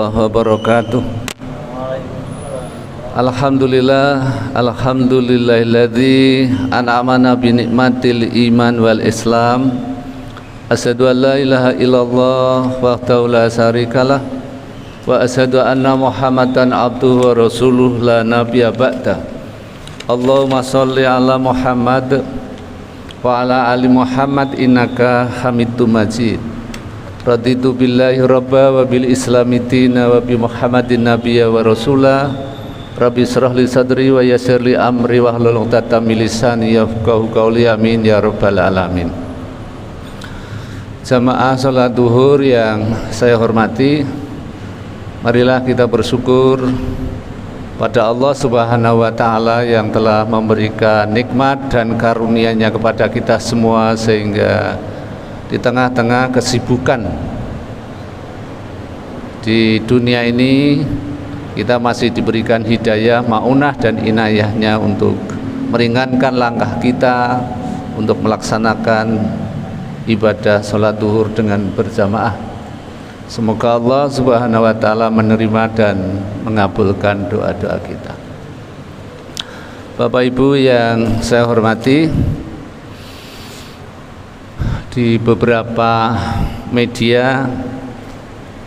warahmatullahi wabarakatuh. Alhamdulillahilladzi an'amana bi nikmatil iman wal islam. Asyhadu an la ilaha illallah wahdahu la syarikalah wa asyhadu anna Muhammadan abduhu wa rasuluh la nabiyya ba'da. Allahumma sholli ala Muhammad wa ala ali Muhammad innaka Hamidum Majid. Raditu billahi rabba wa bil islami dina wa bi Muhammadin nabiyya wa rasulah. Rabbi shrah li sadri wa yassir li amri wahlul 'uqdatam min lisani yafqahu qawli. Amin ya rabbal alamin. Jamaah salat duhur yang saya hormati, marilah kita bersyukur pada Allah Subhanahu wa taala yang telah memberikan nikmat dan karunia-Nya kepada kita semua, sehingga di tengah-tengah kesibukan di dunia ini kita masih diberikan hidayah, maunah dan inayahnya untuk meringankan langkah kita untuk melaksanakan ibadah sholat duhur dengan berjamaah. Semoga Allah Subhanahu wa taala menerima dan mengabulkan doa-doa kita. Bapak Ibu yang saya hormati, di beberapa media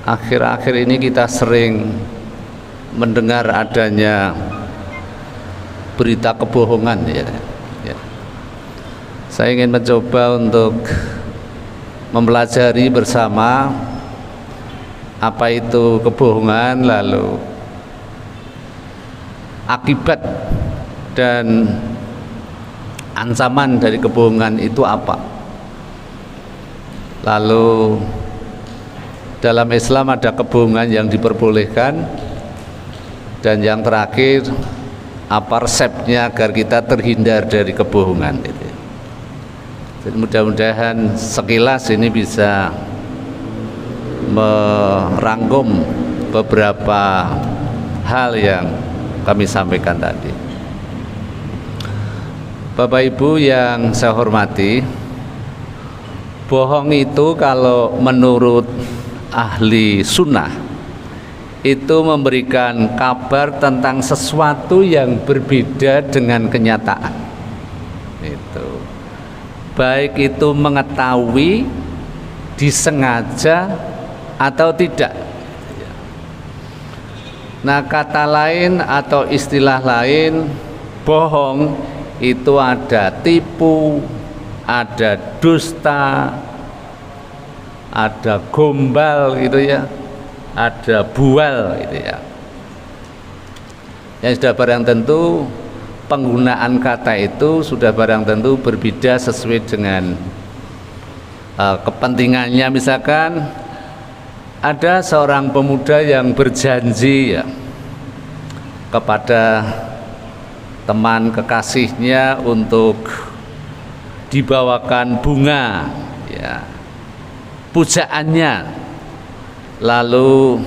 akhir-akhir ini kita sering mendengar adanya berita kebohongan, ya. Saya ingin mencoba untuk mempelajari bersama apa itu kebohongan, lalu akibat dan ancaman dari kebohongan itu apa. Lalu dalam Islam ada kebohongan yang diperbolehkan, dan yang terakhir apa resepnya agar kita terhindar dari kebohongan itu. Jadi mudah-mudahan sekilas ini bisa merangkum beberapa hal yang kami sampaikan tadi. Bapak Ibu yang saya hormati, bohong itu kalau menurut ahli sunnah itu memberikan kabar tentang sesuatu yang berbeda dengan kenyataan. Itu baik itu mengetahui, disengaja atau tidak. Nah, kata lain atau istilah lain, bohong itu ada tipu, ada dusta, ada gombal gitu ya, ada bual gitu ya. Yang sudah barang tentu penggunaan kata itu sudah barang tentu berbeda sesuai dengan kepentingannya. Misalkan ada seorang pemuda yang berjanji ya kepada teman kekasihnya untuk dibawakan bunga ya, pujaannya, lalu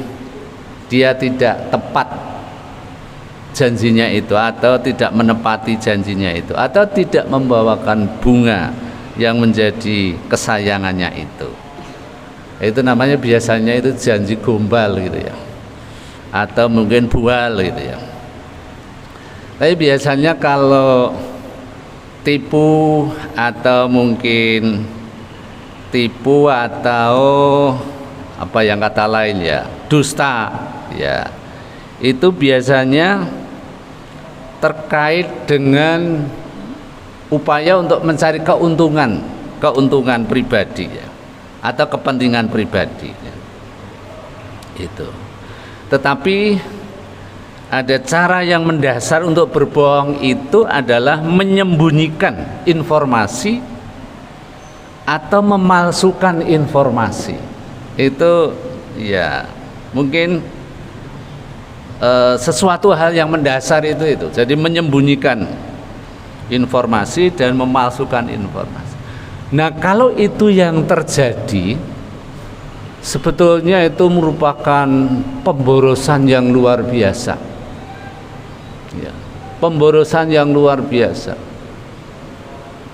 dia tidak tepat janjinya itu, atau tidak menepati janjinya itu, atau tidak membawakan bunga yang menjadi kesayangannya itu namanya biasanya itu janji gombal gitu ya, atau mungkin bual gitu ya. Tapi biasanya kalau tipu atau mungkin tipu atau apa yang kata lain ya, dusta ya, itu biasanya terkait dengan upaya untuk mencari keuntungan pribadi ya, atau kepentingan pribadi ya. Itu. Tetapi ada cara yang mendasar untuk berbohong, itu adalah menyembunyikan informasi atau memalsukan informasi. Itu ya mungkin sesuatu hal yang mendasar itu. Jadi menyembunyikan informasi dan memalsukan informasi. Nah, kalau itu yang terjadi, sebetulnya itu merupakan pemborosan yang luar biasa ya, pemborosan yang luar biasa,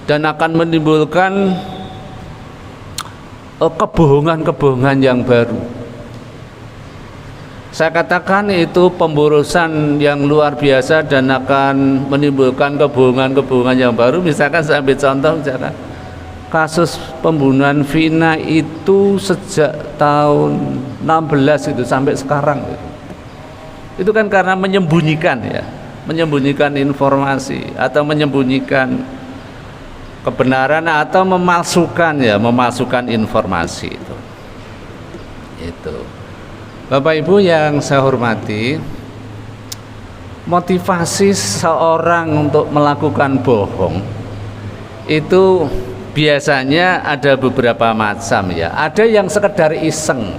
dan akan menimbulkan kebohongan-kebohongan yang baru. Saya katakan itu pemborosan yang luar biasa dan akan menimbulkan kebohongan-kebohongan yang baru. Misalkan saya ambil contoh, misalkan kasus pembunuhan Vina itu sejak tahun 16 itu sampai sekarang. Itu kan karena menyembunyikan ya, menyembunyikan informasi atau menyembunyikan kebenaran atau memalsukan ya, memalsukan informasi itu. Itu. Bapak Ibu yang saya hormati, motivasi seorang untuk melakukan bohong itu biasanya ada beberapa macam ya. Ada yang sekedar iseng.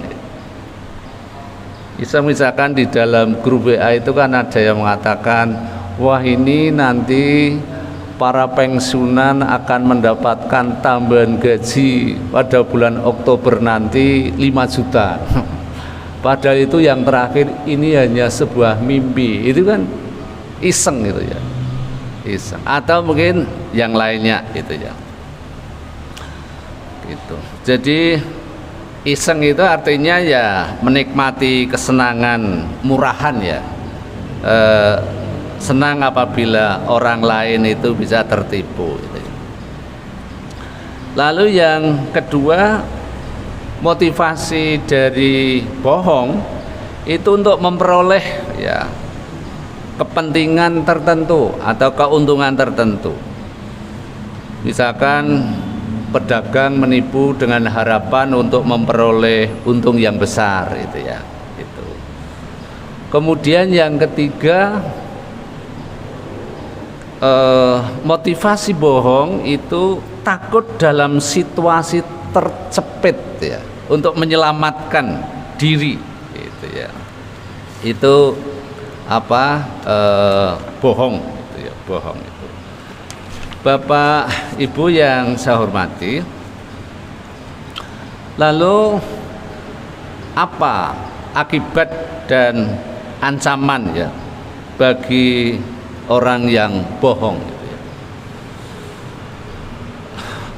Iseng, misalkan di dalam grup WA itu kan ada yang mengatakan, wah ini nanti para pensiunan akan mendapatkan tambahan gaji pada bulan Oktober nanti 5 juta. Padahal itu yang terakhir ini hanya sebuah mimpi. Itu kan iseng gitu ya, iseng. Atau mungkin yang lainnya itu ya, gitu. Jadi iseng itu artinya ya menikmati kesenangan murahan ya, senang apabila orang lain itu bisa tertipu gitu ya. Lalu yang kedua, motivasi dari bohong itu untuk memperoleh ya kepentingan tertentu atau keuntungan tertentu. Misalkan pedagang menipu dengan harapan untuk memperoleh untung yang besar itu ya. Itu. Kemudian yang ketiga, motivasi bohong itu takut dalam situasi tercepit ya, untuk menyelamatkan diri itu ya. Itu apa, bohong itu ya, bohong itu. Bapak Ibu yang saya hormati, lalu apa akibat dan ancaman ya bagi orang yang bohong gitu ya.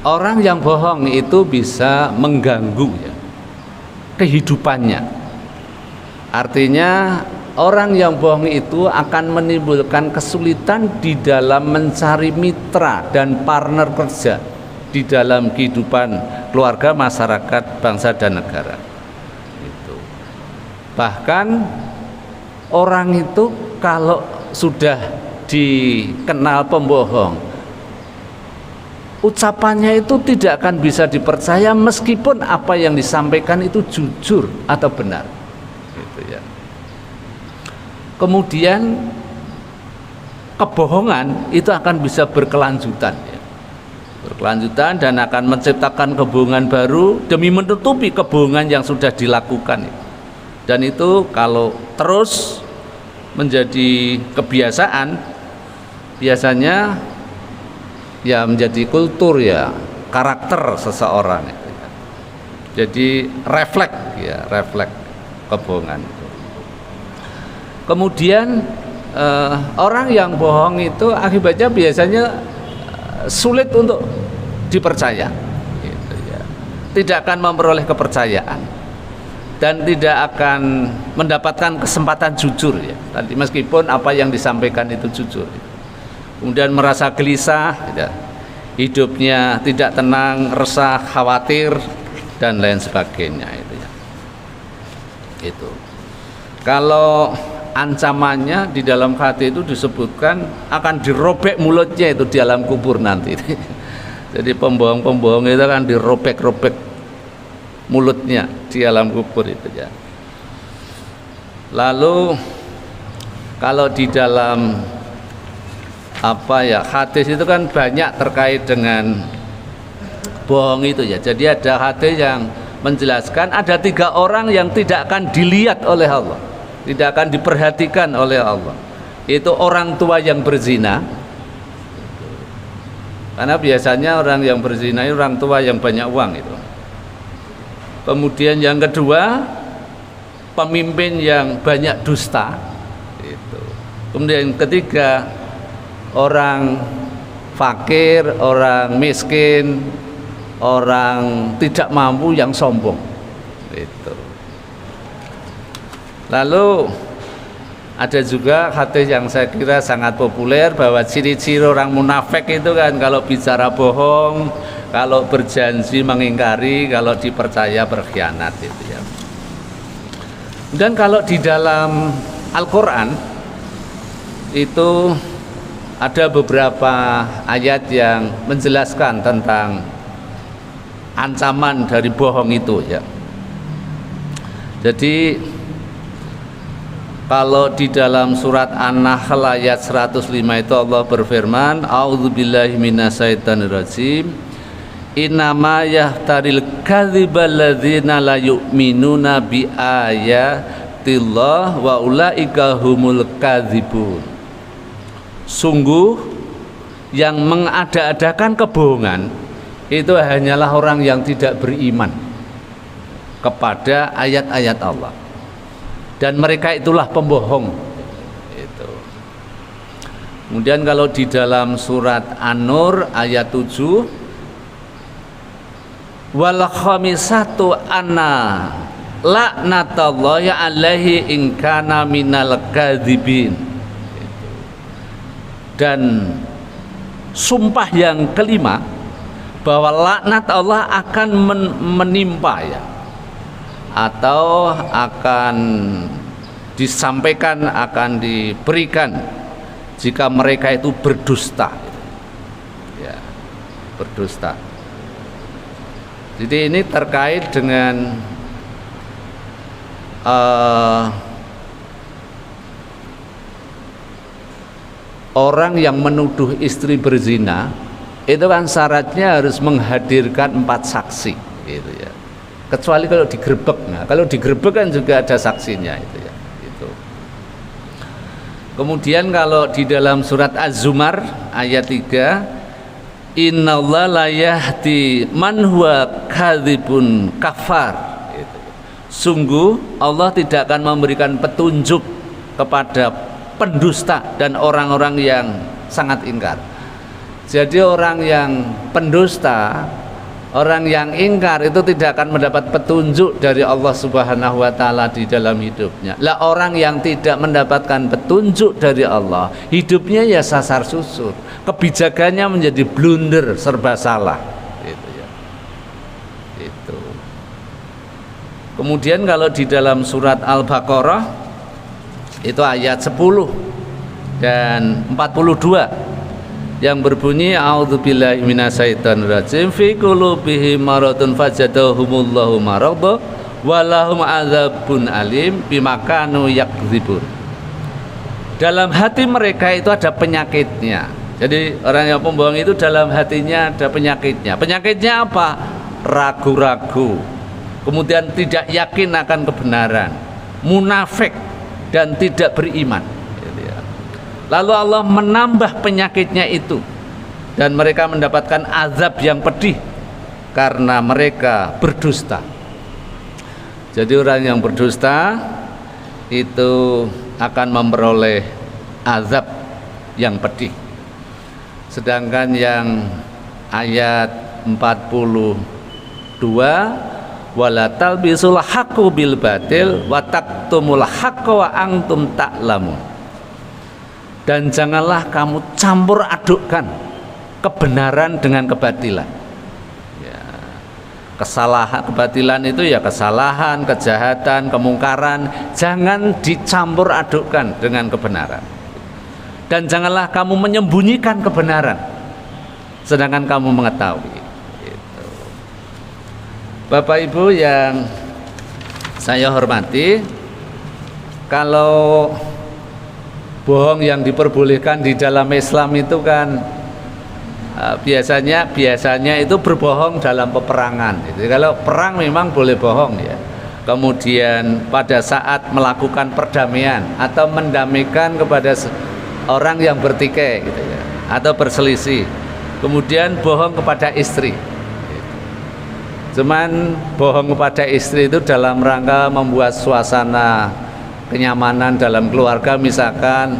Orang yang bohong itu bisa mengganggu ya kehidupannya. Artinya orang yang bohong itu akan menimbulkan kesulitan di dalam mencari mitra dan partner kerja di dalam kehidupan keluarga, masyarakat, bangsa dan negara. Itu. Bahkan orang itu kalau sudah dikenal pembohong, ucapannya itu tidak akan bisa dipercaya meskipun apa yang disampaikan itu jujur atau benar. Gitu ya. Kemudian kebohongan itu akan bisa berkelanjutan ya. Berkelanjutan dan akan menciptakan kebohongan baru demi menutupi kebohongan yang sudah dilakukan. Dan itu kalau terus menjadi kebiasaan, biasanya ya menjadi kultur ya, karakter seseorang itu ya. Jadi refleks ya, refleks kebohongan itu. Kemudian orang yang bohong itu akibatnya biasanya sulit untuk dipercaya gitu ya. Tidak akan memperoleh kepercayaan dan tidak akan mendapatkan kesempatan jujur ya. Tadi meskipun apa yang disampaikan itu jujur. Kemudian merasa gelisah ya. Hidupnya tidak tenang, resah, khawatir dan lain sebagainya itu ya. Itu. Kalau ancamannya di dalam hati itu disebutkan akan dirobek mulutnya itu di alam kubur nanti. Jadi pembohong-pembohong itu akan dirobek-robek mulutnya di alam kubur itu ya. Lalu kalau di dalam apa ya, hadis itu kan banyak terkait dengan bohong itu ya. Jadi ada hadis yang menjelaskan ada 3 orang yang tidak akan dilihat oleh Allah, tidak akan diperhatikan oleh Allah. Itu orang tua yang berzina, karena biasanya orang yang berzina itu orang tua yang banyak uang itu. Kemudian yang kedua, pemimpin yang banyak dusta itu. Kemudian yang ketiga, orang fakir, orang miskin, orang tidak mampu yang sombong itu. Lalu ada juga hadis yang saya kira sangat populer bahwa ciri-ciri orang munafik itu kan kalau bicara bohong, kalau berjanji mengingkari, kalau dipercaya berkhianat itu ya. Dan kalau di dalam Al-Quran itu ada beberapa ayat yang menjelaskan tentang ancaman dari bohong itu ya. Jadi kalau di dalam surat An-Nahl ayat 105 itu Allah berfirman, A'udzubillahi minasyaitonirrajim. Innama yahtaril kadzibal ladzina la yu'minuna bi ayatillah wa ulaika humul kadzibun. Sungguh yang mengada-adakan kebohongan itu hanyalah orang yang tidak beriman kepada ayat-ayat Allah. Dan mereka itulah pembohong. Itu. Kemudian kalau di dalam surat An-Nur ayat 7, wal khamisatu anna laknatullahi alaihi in kana minal kadzibin. Dan sumpah yang kelima bahwa laknat Allah akan menimpa ya, atau akan disampaikan, akan diberikan jika mereka itu berdusta ya, berdusta. Jadi ini terkait dengan orang yang menuduh istri berzina, itu kan syaratnya harus menghadirkan 4 saksi gitu ya. Kecuali kalau digerebek. Nah, kalau digerebek kan juga ada saksinya itu ya. Itu. Kemudian kalau di dalam surat Az-Zumar ayat 3, innallaha la yahdi man huwa kadzibun kafar. Itu. Sungguh Allah tidak akan memberikan petunjuk kepada pendusta dan orang-orang yang sangat ingkar. Jadi orang yang pendusta, orang yang ingkar itu tidak akan mendapat petunjuk dari Allah Subhanahu wa taala di dalam hidupnya. Lah orang yang tidak mendapatkan petunjuk dari Allah, hidupnya ya sasar susur. Kebijakannya menjadi blunder, serba salah. Itu ya. Itu. Kemudian kalau di dalam surat Al-Baqarah itu ayat 10 dan 42 yang berbunyi a'udzubillahi minasyaitonirrajim fi qulubihim maradun fazadahumullahu marada walahum adzabun alim bima kanu yakdzibun. Dalam hati mereka itu ada penyakitnya. Jadi orang yang pembohong itu dalam hatinya ada penyakitnya. Penyakitnya apa? Ragu-ragu, kemudian tidak yakin akan kebenaran, munafik dan tidak beriman. Lalu Allah menambah penyakitnya itu dan mereka mendapatkan azab yang pedih karena mereka berdusta. Jadi orang yang berdusta itu akan memperoleh azab yang pedih. Sedangkan yang ayat 42, wala talbisul haqqu bil batil wa taktumul haqqa wa antum ta'lamun. Dan janganlah kamu campur adukkan kebenaran dengan kebatilan ya, kesalahan, kebatilan itu ya kesalahan, kejahatan, kemungkaran, jangan dicampur adukkan dengan kebenaran. Dan janganlah kamu menyembunyikan kebenaran sedangkan kamu mengetahui gitu. Bapak Ibu yang saya hormati, kalau bohong yang diperbolehkan di dalam Islam itu kan biasanya itu berbohong dalam peperangan. Jadi kalau perang memang boleh bohong ya. Kemudian pada saat melakukan perdamaian atau mendamaikan kepada orang yang bertikai gitu ya, atau berselisih. Kemudian bohong kepada istri. Cuman bohong kepada istri itu dalam rangka membuat suasana kenyamanan dalam keluarga, misalkan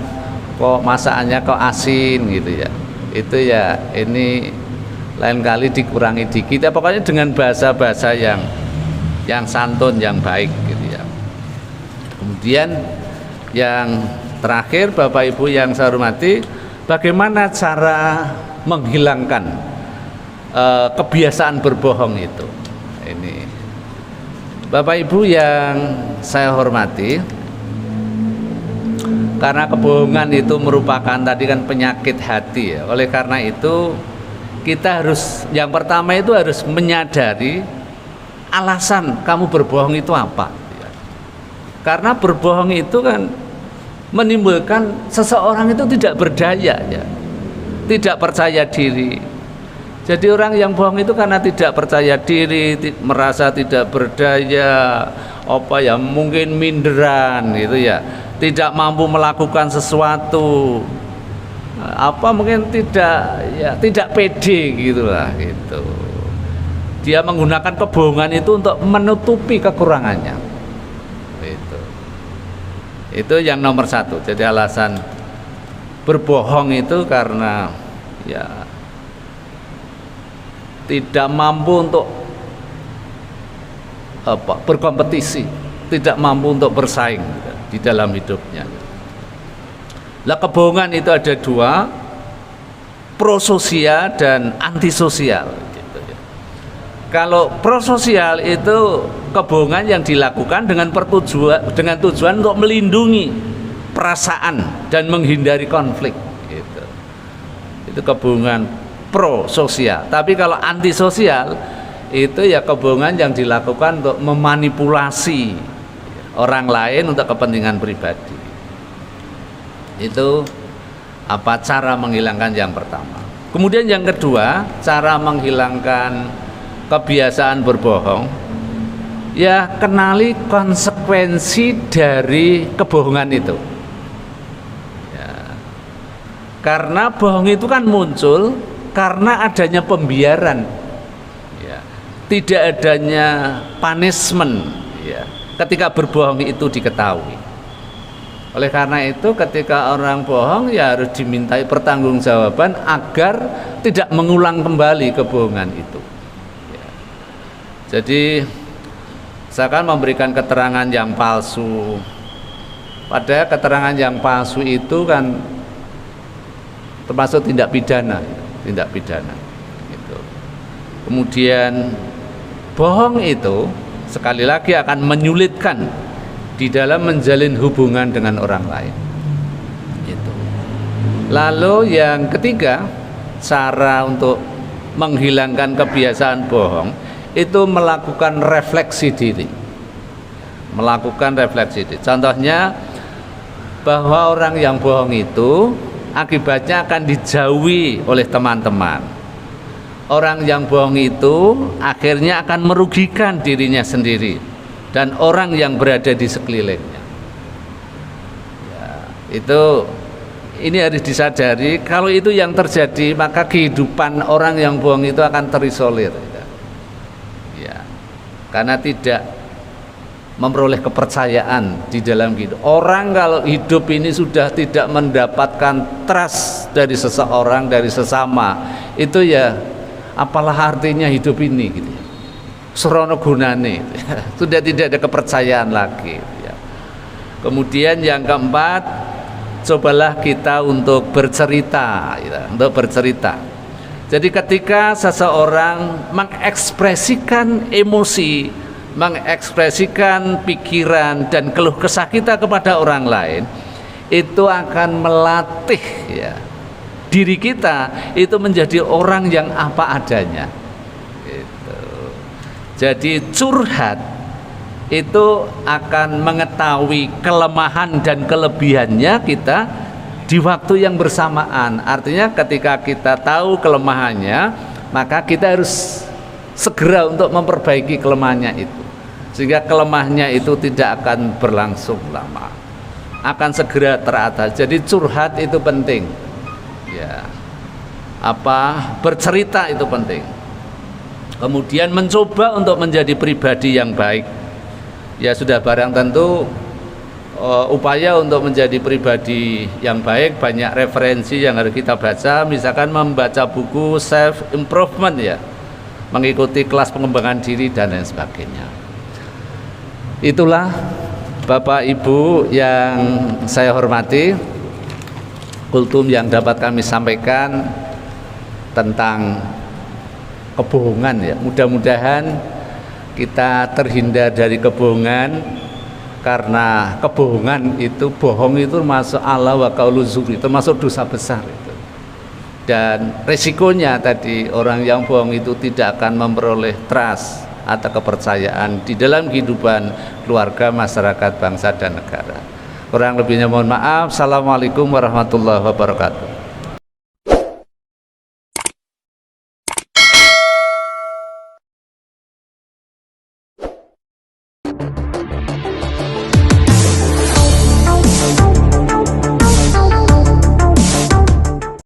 kok masakannya kok asin gitu ya, itu ya ini lain kali dikurangi dikit ya, pokoknya dengan bahasa-bahasa yang santun, yang baik gitu ya. Kemudian yang terakhir, Bapak Ibu yang saya hormati, bagaimana cara menghilangkan kebiasaan berbohong itu. Ini Bapak Ibu yang saya hormati, karena kebohongan itu merupakan tadi kan penyakit hati ya. Oleh karena itu kita harus, yang pertama itu harus menyadari alasan kamu berbohong itu apa. Karena berbohong itu kan menimbulkan seseorang itu tidak berdaya ya, tidak percaya diri. Jadi orang yang bohong itu karena tidak percaya diri, merasa tidak berdaya, apa ya, mungkin minderan gitu ya, tidak mampu melakukan sesuatu, apa mungkin tidak pede gitulah gitu. Dia menggunakan kebohongan itu untuk menutupi kekurangannya. Itu yang nomor satu. Jadi alasan berbohong itu karena ya tidak mampu untuk berkompetisi, tidak mampu untuk bersaing di dalam hidupnya. Lah kebohongan itu ada dua, prososial dan antisosial. Gitu ya. Kalau prososial itu kebohongan yang dilakukan dengan tujuan untuk melindungi perasaan dan menghindari konflik. Gitu. Itu kebohongan prososial. Tapi kalau antisosial itu ya kebohongan yang dilakukan untuk memanipulasi orang lain untuk kepentingan pribadi. Itu apa cara menghilangkan yang pertama. Kemudian yang kedua, cara menghilangkan kebiasaan berbohong, ya kenali konsekuensi dari kebohongan itu ya. Karena bohong itu kan muncul karena adanya pembiaran ya, tidak adanya punishment ya, ketika berbohong itu diketahui. Oleh karena itu ketika orang bohong ya harus dimintai pertanggungjawaban agar tidak mengulang kembali kebohongan itu ya. Jadi misalkan memberikan keterangan yang palsu, padahal keterangan yang palsu itu kan termasuk tindak pidana gitu. Kemudian bohong itu sekali lagi akan menyulitkan di dalam menjalin hubungan dengan orang lain gitu. Lalu yang ketiga, cara untuk menghilangkan kebiasaan bohong itu melakukan refleksi diri. Contohnya bahwa orang yang bohong itu akibatnya akan dijauhi oleh teman-teman. Orang yang bohong itu akhirnya akan merugikan dirinya sendiri dan orang yang berada di sekelilingnya ya, ini harus disadari. Kalau itu yang terjadi, maka kehidupan orang yang bohong itu akan terisolir ya, karena tidak memperoleh kepercayaan di dalam hidup. Orang kalau hidup ini sudah tidak mendapatkan trust dari seseorang, dari sesama, itu ya apalah artinya hidup ini gitu ya. Serono gunane sudah tidak ada kepercayaan lagi ya. Kemudian yang keempat, cobalah kita untuk bercerita ya, Jadi ketika seseorang mengekspresikan emosi, mengekspresikan pikiran dan keluh kesah kita kepada orang lain, itu akan melatih ya, diri kita itu menjadi orang yang apa adanya. Jadi curhat itu akan mengetahui kelemahan dan kelebihannya kita di waktu yang bersamaan. Artinya ketika kita tahu kelemahannya, maka kita harus segera untuk memperbaiki kelemahannya itu, sehingga kelemahannya itu tidak akan berlangsung lama, akan segera teratasi. Jadi curhat itu penting ya, bercerita itu penting. Kemudian mencoba untuk menjadi pribadi yang baik. Ya sudah barang tentu upaya untuk menjadi pribadi yang baik banyak referensi yang harus kita baca. Misalkan membaca buku self improvement ya, mengikuti kelas pengembangan diri dan lain sebagainya. Itulah Bapak Ibu yang saya hormati, kultum yang dapat kami sampaikan tentang kebohongan ya. Mudah-mudahan kita terhindar dari kebohongan, karena kebohongan itu, bohong itu masuk ala wa qaulu zur, itu masuk dosa besar itu. Dan resikonya tadi, orang yang bohong itu tidak akan memperoleh trust atau kepercayaan di dalam kehidupan keluarga, masyarakat, bangsa dan negara. Kurang lebihnya mohon maaf. Assalamualaikum warahmatullahi wabarakatuh.